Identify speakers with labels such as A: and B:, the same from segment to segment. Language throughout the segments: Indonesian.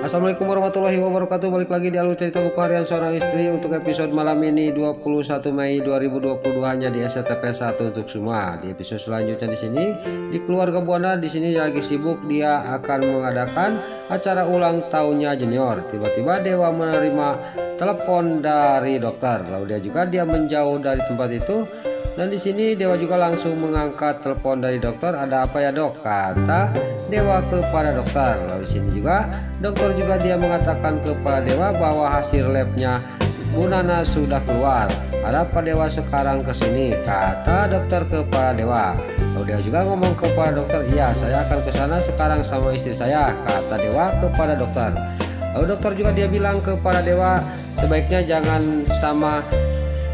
A: Assalamualaikum warahmatullahi wabarakatuh. Balik lagi di alur cerita buku harian seorang istri untuk episode malam ini 21 Mei 2022 hanya di SCTP 1 untuk semua. Di episode selanjutnya di sini di keluarga Buana di sini lagi sibuk, dia akan mengadakan acara ulang tahunnya junior. Tiba-tiba Dewa menerima telepon dari dokter. Lalu dia menjauh dari tempat itu. Dan di sini Dewa juga langsung mengangkat telepon dari dokter. "Ada apa ya, Dok?" kata Dewa kepada dokter. Lalu di sini juga dokter juga dia mengatakan kepada Dewa bahwa hasil labnya Bu Nana sudah keluar. "Ada apa Dewa sekarang ke sini?" kata dokter kepada Dewa. Lalu dia juga ngomong kepada dokter, "Iya, saya akan ke sana sekarang sama istri saya," kata Dewa kepada dokter. Lalu dokter juga dia bilang kepada Dewa, "Sebaiknya jangan sama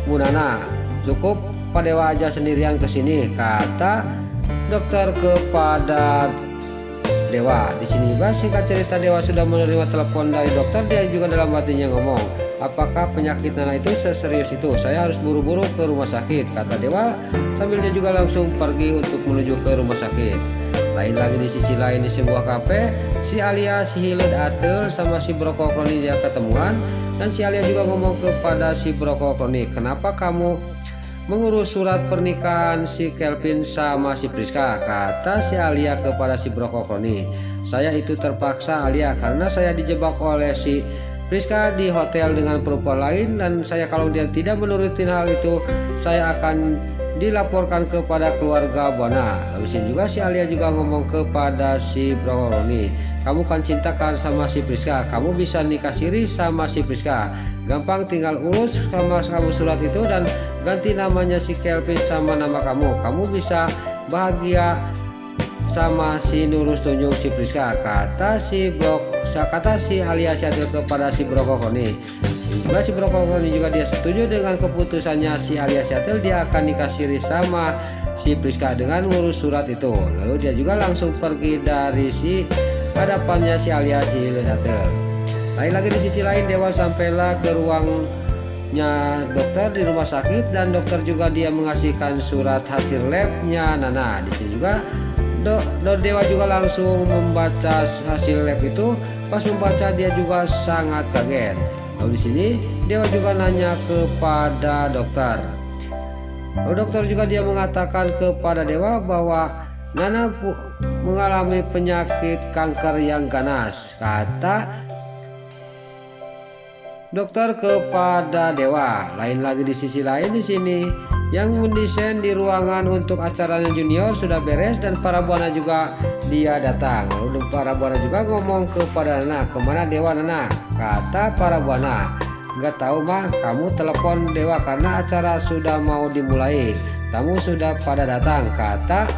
A: Bu Nana, cukup Pak Dewa aja sendirian ke sini," kata dokter kepada Dewa. Di sini juga singkat cerita Dewa sudah menerima telepon dari dokter. Dia juga dalam hatinya ngomong, "Apakah penyakit Nana itu seserius itu? Saya harus buru-buru ke rumah sakit," kata Dewa sambil dia juga langsung pergi untuk menuju ke rumah sakit. Lain lagi di sisi lain di sebuah kafe, si Alia, si Hilet Atel sama si Broko Kroni dia ketemuan. Dan si Alia juga ngomong kepada si Broko Kroni, "Kenapa kamu mengurus surat pernikahan si Kelvin sama si Priska?" kata si Alia kepada si Broko Kroni. "Saya itu terpaksa, Alia, karena saya dijebak oleh si Priska di hotel dengan perempuan lain, dan saya kalau dia tidak menurutin hal itu, saya akan dilaporkan kepada keluarga Buana." Lalu sini juga si Alia juga ngomong kepada si Broko Kroni, "Kamu kan cintakan sama si Priska, kamu bisa nikah siri sama si Priska. Gampang, tinggal urus sama kamu surat itu dan ganti namanya si Kelvin sama nama kamu. Kamu bisa bahagia sama si Nurus Tunjung si Priska," kata si Alia Siatil kepada si Broko Kroni. Si Broko Kroni juga dia setuju dengan keputusannya si Alia Siatil. Dia akan nikah siri sama si Priska dengan ngurus surat itu. Lalu dia juga langsung pergi dari si hadapannya si Alia Siatil. Lain lagi di sisi lain Dewa sampailah ke ruangnya dokter di rumah sakit, dan dokter juga dia mengasihkan surat hasil labnya Nana. Di sini juga Dewa juga langsung membaca hasil lab itu. Pas membaca dia juga sangat kaget. Lalu di sini Dewa juga nanya kepada dokter. Lalu dokter juga dia mengatakan kepada Dewa bahwa Nana mengalami penyakit kanker yang ganas, kata dokter kepada Dewa. Lain lagi di sisi lain di sini yang mendesain di ruangan untuk acaranya junior sudah beres, dan para Buana juga dia datang. Lalu para Buana juga ngomong kepada Nana, "Kemana Dewa Nana?" kata para Buana. "Gak tahu mah, kamu telepon Dewa karena acara sudah mau dimulai. Tamu sudah pada datang," kata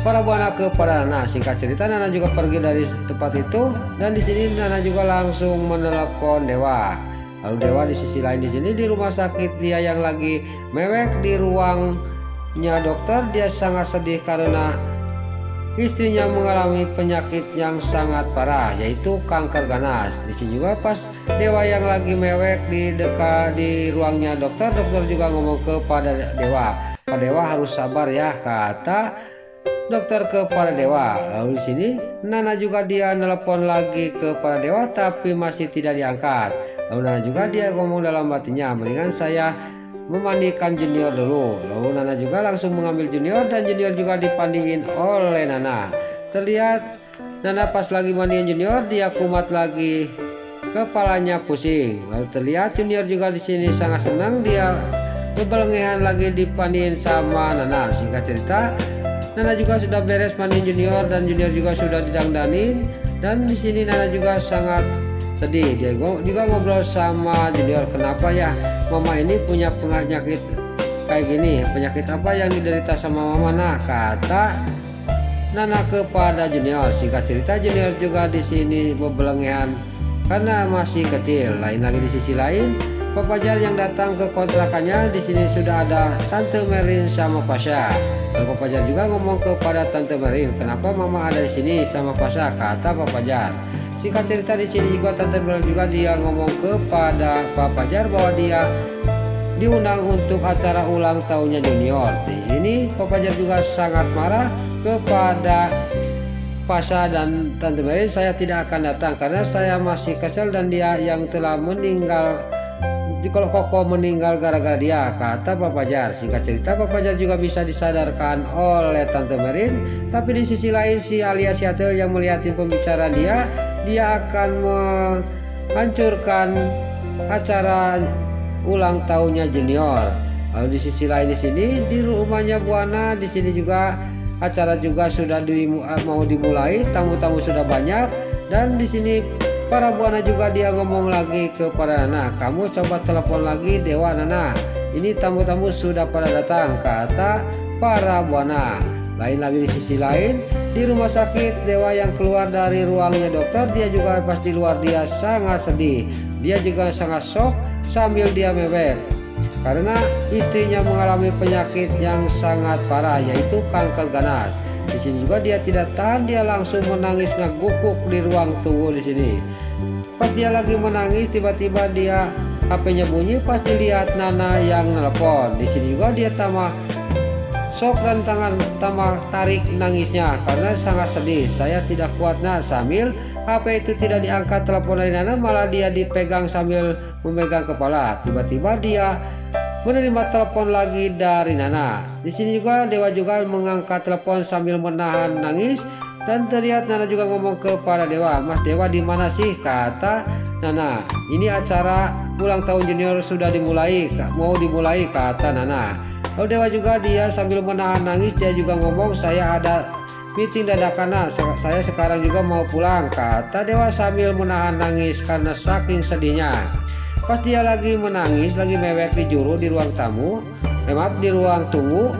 A: para Buana kepada Nana. Singkat cerita Nana juga pergi dari tempat itu, dan di sini Nana juga langsung menelepon Dewa. Lalu Dewa di sisi lain di sini di rumah sakit dia yang lagi mewek di ruangnya dokter. Dia sangat sedih karena istrinya mengalami penyakit yang sangat parah, yaitu kanker ganas. Di sini juga pas Dewa yang lagi mewek di ruangnya dokter, dokter juga ngomong kepada Dewa, "Pak Dewa harus sabar ya," kata dokter kepada Dewa. Lalu di sini Nana juga dia nelpon lagi kepada Dewa tapi masih tidak diangkat. Lalu Nana juga dia ngomong dalam hatinya, "Mendingan saya memandikan junior dulu." Lalu Nana juga langsung mengambil junior, dan junior juga dipandiin oleh Nana. Terlihat Nana pas lagi mandiin junior dia kumat lagi, kepalanya pusing. Lalu terlihat junior juga di sini sangat senang, dia bebelengehan lagi dipandiin sama Nana. Singkat cerita Nana juga sudah beres mandiin junior, dan junior juga sudah didangdanin. Dan di sini Nana juga sangat sedih. Dia juga ngobrol sama junior, "Kenapa ya mama ini punya penyakit kayak gini? Penyakit apa yang diderita sama mama?" Nah, kata Nana kepada junior. Singkat cerita junior juga di sini bebelengehan karena masih kecil. Lain lagi di sisi lain Pak Fajar yang datang ke kontrakannya. Di sini sudah ada Tante Merin sama Pasha. Lalu Pak Fajar juga ngomong kepada Tante Merin, "Kenapa Mama ada di sini sama Pasha?" kata Pak Fajar. Singkat cerita di sini juga Tante Merin juga dia ngomong kepada Pak Fajar bahwa dia diundang untuk acara ulang tahunnya junior. Di sini Pak Fajar juga sangat marah kepada Pasha dan Tante Merin, saya tidak akan datang karena saya masih kesel dan dia yang telah meninggal. Kalau Koko meninggal gara-gara dia, kata Pak Fajar. Singkat cerita, Pak Fajar juga bisa disadarkan oleh Tante Merin. Tapi di sisi lain si Alia Seattle yang melihat pembicaraan dia akan menghancurkan acara ulang tahunnya Junior. Lalu di sisi lain di sini di rumahnya Buana, di sini juga acara juga sudah mau dimulai, tamu-tamu sudah banyak dan di sini para Buana juga dia ngomong lagi kepada Nana, kamu coba telepon lagi Dewa Nana, ini tamu-tamu sudah pada datang, kata para Buana. Lain lagi di sisi lain di rumah sakit, Dewa yang keluar dari ruangnya dokter, dia juga pas di luar dia sangat sedih, dia juga sangat shock sambil dia mewek karena istrinya mengalami penyakit yang sangat parah yaitu kanker ganas. Di sini juga dia tidak tahan, dia langsung menangis ngegukuk di ruang tunggu di sini. Pas dia lagi menangis, tiba-tiba dia HP-nya bunyi, pas dilihat Nana yang nelpon. Di sini juga dia tambah shock dan tambah tarik nangisnya karena sangat sedih. Saya tidak kuat Nak, sambil HP itu tidak diangkat telepon dari Nana, malah dia dipegang sambil memegang kepala. Tiba-tiba dia menerima telepon lagi dari Nana. Di sini juga Dewa juga mengangkat telepon sambil menahan nangis dan terlihat Nana juga ngomong kepada Dewa, Mas Dewa di mana sih, kata Nana. Ini acara ulang tahun Junior sudah dimulai, mau dimulai, kata Nana. Lalu Dewa juga dia sambil menahan nangis dia juga ngomong, saya ada meeting dadakan Nak, saya sekarang juga mau pulang, kata Dewa sambil menahan nangis karena saking sedihnya. Pas dia lagi menangis, lagi mewek di juru di ruang tamu, di ruang tunggu,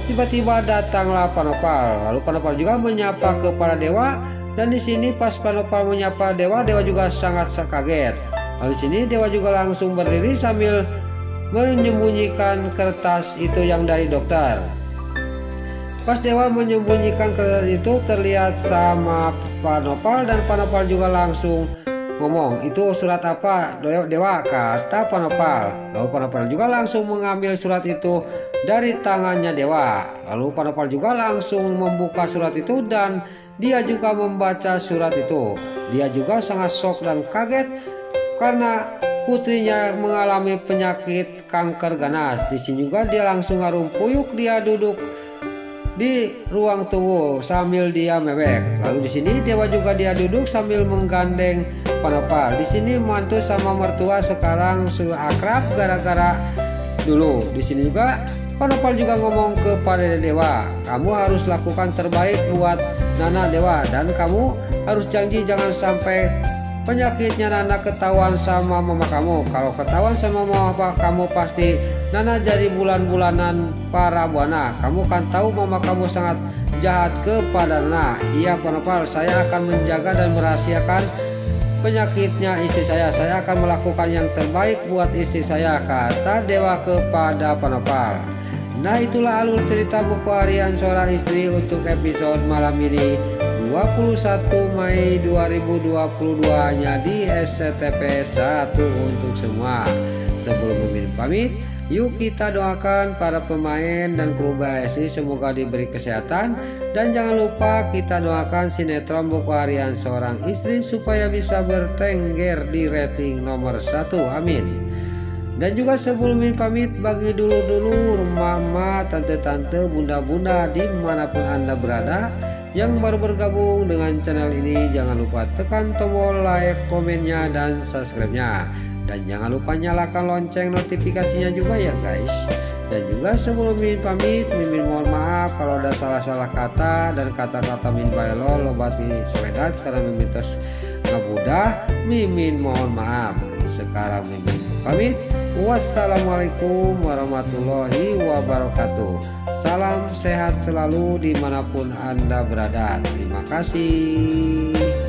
A: tiba-tiba datanglah Panopal. Lalu Panopal juga menyapa kepada Dewa dan di sini pas Panopal menyapa Dewa, Dewa juga sangat kaget. Lalu di sini Dewa juga langsung berdiri sambil menyembunyikan kertas itu yang dari dokter. Pas Dewa menyembunyikan kertas itu terlihat sama Panopal dan Panopal juga langsung ngomong, itu surat apa Dewa, kata Panopal. Lalu Panopal juga langsung mengambil surat itu dari tangannya Dewa. Lalu Panopal juga langsung membuka surat itu dan dia juga membaca surat itu. Dia juga sangat shock dan kaget karena putrinya mengalami penyakit kanker ganas. Di sini juga dia langsung harum puyuk, dia duduk di ruang tunggu sambil dia mewek. Lalu di sini Dewa juga dia duduk sambil menggandeng Panopal. Di sini mantu sama mertua sekarang sudah akrab gara-gara dulu. Di sini juga Panopal juga ngomong kepada Dewa, kamu harus lakukan terbaik buat Nana Dewa dan kamu harus janji jangan sampai penyakitnya Nana ketahuan sama mama kamu. Kalau ketahuan sama mama kamu pasti Nana jadi bulan-bulanan para Buana. Kamu kan tahu mama kamu sangat jahat kepada Nana. Iya Panopal, saya akan menjaga dan merahasiakan penyakitnya istri saya. Saya akan melakukan yang terbaik buat istri saya, kata Dewa kepada Panopal. Nah itulah alur cerita buku harian seorang istri untuk episode malam ini 21 Mei 2022 hanya di SCTP 1 untuk semua. Sebelum Mimin pamit, yuk kita doakan para pemain dan kru BSI semoga diberi kesehatan. Dan jangan lupa kita doakan sinetron buku harian seorang istri supaya bisa bertengger di rating nomor 1, amin. Dan juga sebelum Mimin pamit, bagi dulu mama, tante-tante, bunda-bunda dimanapun Anda berada yang baru bergabung dengan channel ini, jangan lupa tekan tombol like, komennya, dan subscribe-nya. Dan jangan lupa nyalakan lonceng notifikasinya juga ya guys. Dan juga sebelum Mimin pamit, Mimin mohon maaf kalau ada salah-salah kata dan kata-kata Min balelo lobati soledad karena Mimin terus ngabudah. Mimin mohon maaf. Sekarang Mimin pamit. Wassalamualaikum warahmatullahi wabarakatuh. Salam sehat selalu dimanapun Anda berada. Terima kasih.